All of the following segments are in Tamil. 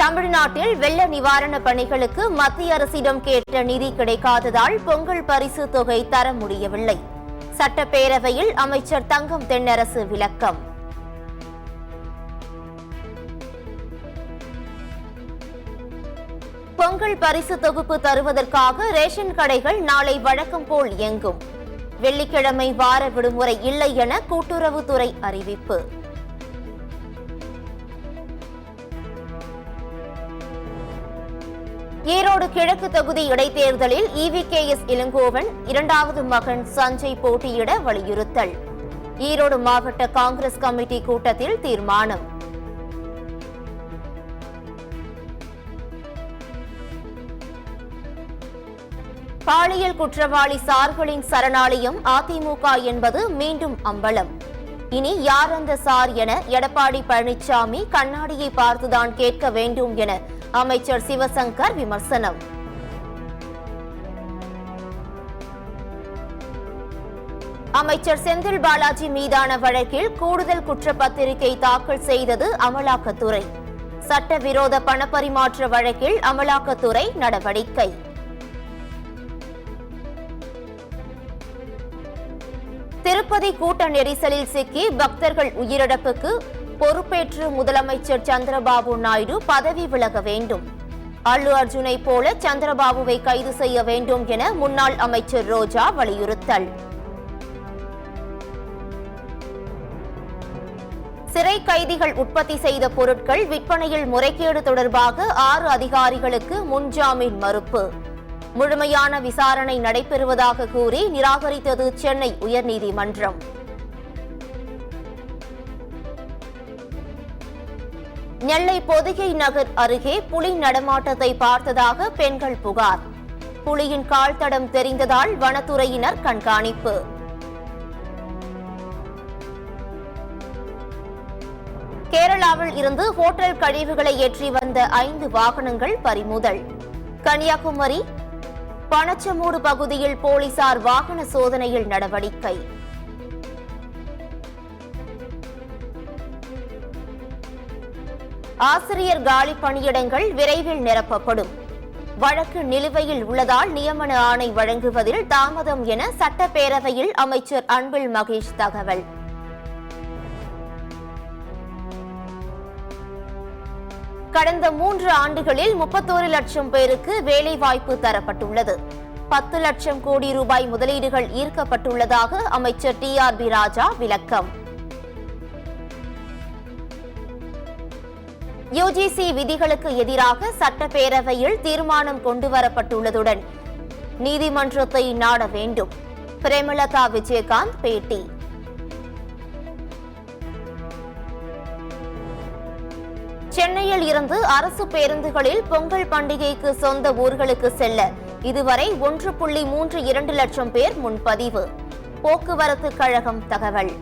தமிழ்நாட்டில் வெள்ள நிவாரண பணிகளுக்கு மத்திய அரசிடம் கேட்ட நிதி கிடைக்காததால் பொங்கல் பரிசு தொகை தர முடியவில்லை. சட்டப்பேரவையில் அமைச்சர் தங்கம் தென்னரசு விளக்கம். பொங்கல் பரிசு தொகுப்பு தருவதற்காக ரேஷன் கடைகள் நாளை வழக்கம் போல் இயங்கும். வெள்ளிக்கிழமை வார விடுமுறை இல்லை என கூட்டுறவுத்துறை அறிவிப்பு. ஈரோடு கிழக்கு தொகுதி இடைத்தேர்தலில் EVKS இளங்கோவன் இரண்டாவது மகன் சஞ்சய் போட்டியிட வலியுறுத்தல். ஈரோடு மாவட்ட காங்கிரஸ் கமிட்டி கூட்டத்தில் தீர்மானம். பாலியல் குற்றவாளி சார்களின் சரணாலயம் அதிமுக என்பது மீண்டும் அம்பலம். இனி யார் அந்த சார் என எடப்பாடி பழனிசாமி கண்ணாடியை பார்த்துதான் கேட்க வேண்டும் என அமைச்சர் சிவசங்கர் விமர்சனம். அமைச்சர் செந்தில் பாலாஜி மீதான வழக்கில் கூடுதல் குற்றப்பத்திரிகை தாக்கல் செய்தது அமலாக்கத்துறை. சட்டவிரோத பணப்பரிமாற்ற வழக்கில் அமலாக்கத்துறை நடவடிக்கை. திருப்பதி கூட்ட நெரிசலில் சிக்கி பக்தர்கள் உயிரிழப்புக்கு பொறுப்பேற்று முதலமைச்சர் சந்திரபாபு நாயுடு பதவி விலக வேண்டும். அல்லு அர்ஜுனை போல சந்திரபாபுவை கைது செய்ய வேண்டும் என முன்னாள் அமைச்சர் ரோஜா வலியுறுத்தல். சிறை கைதிகள் உற்பத்தி செய்த பொருட்கள் விற்பனையில் முறைகேடு தொடர்பாக 6 அதிகாரிகளுக்கு முன்ஜாமீன் மறுப்பு. முழுமையான விசாரணை நடைபெறுவதாக கூறி நிராகரித்தது சென்னை உயர்நீதிமன்றம். நெல்லை பொதிகை நகர் அருகே புலி நடமாட்டத்தை பார்த்ததாக பெண்கள் புகார். புலியின் கால் தடம் தெரிந்ததால் வனத்துறையினர் கண்காணிப்பு. கேரளாவில் இருந்து ஹோட்டல் கழிவுகளை ஏற்றி வந்த 5 வாகனங்கள் பறிமுதல். கன்னியாகுமரி பனச்சமூடு பகுதியில் போலீசார் வாகன சோதனையில் நடவடிக்கை. ஆசிரியர் காலி பணியிடங்கள் விரைவில் நிரப்பப்படும். வழக்கு நிலுவையில் உள்ளதால் நியமன ஆணை வழங்குவதில் தாமதம் என சட்டப்பேரவையில் அமைச்சர் அன்பில் மகேஷ் தகவல். கடந்த 3 ஆண்டுகளில் 31 லட்சம் பேருக்கு வேலைவாய்ப்பு தரப்பட்டுள்ளது. 10 லட்சம் கோடி ரூபாய் முதலீடுகள் ஈர்க்கப்பட்டுள்ளதாக அமைச்சர் TRB ராஜா விளக்கம். UGC விதிகளுக்கு எதிராக சட்டப்பேரவையில் தீர்மானம் கொண்டுவரப்பட்டுள்ளதுடன் நீதிமன்றத்தை நாட வேண்டும். பிரேமலதா விஜயகாந்த் பேட்டி. சென்னையில் இருந்து அரசு பேருந்துகளில் பொங்கல் பண்டிகைக்கு சொந்த ஊர்களுக்கு செல்ல இதுவரை 1.32 லட்சம் பேர் முன்பதிவு. போக்குவரத்து கழகம் தகவல்.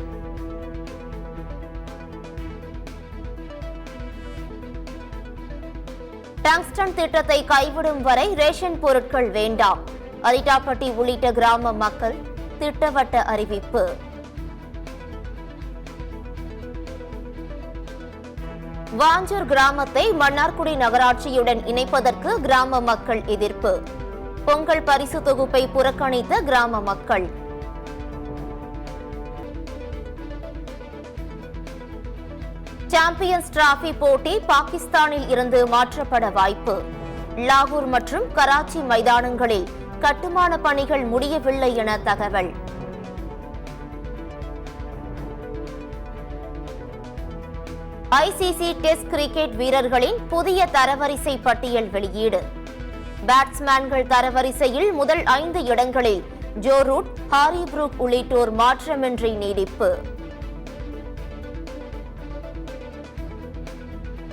டங்ஸ்டன் திட்டத்தை கைவிடும் வரை ரேஷன் பொருட்கள் வேண்டாம். அரிட்டாப்பட்டி உள்ளிட்ட கிராம மக்கள் திட்டவட்ட அறிவிப்பு. வாஞ்சூர் கிராமத்தை மன்னார்குடி நகராட்சியுடன் இணைப்பதற்கு கிராம மக்கள் எதிர்ப்பு. பொங்கல் பரிசு தொகுப்பை புறக்கணித்த கிராம மக்கள். சாம்பியன்ஸ் டிராபி போட்டி பாகிஸ்தானில் இருந்து மாற்றப்பட வாய்ப்பு. லாகூர் மற்றும் கராச்சி மைதானங்களில் கட்டுமான பணிகள் முடியவில்லை என தகவல். ICC டெஸ்ட் கிரிக்கெட் வீரர்களின் புதிய தரவரிசை பட்டியல் வெளியீடு. பேட்ஸ்மேன்கள் தரவரிசையில் முதல் 5 இடங்களில் ஜோ ரூட், ஹாரி புரூக் உள்ளிட்டோர் மாற்றமின்றி நீடிப்பு.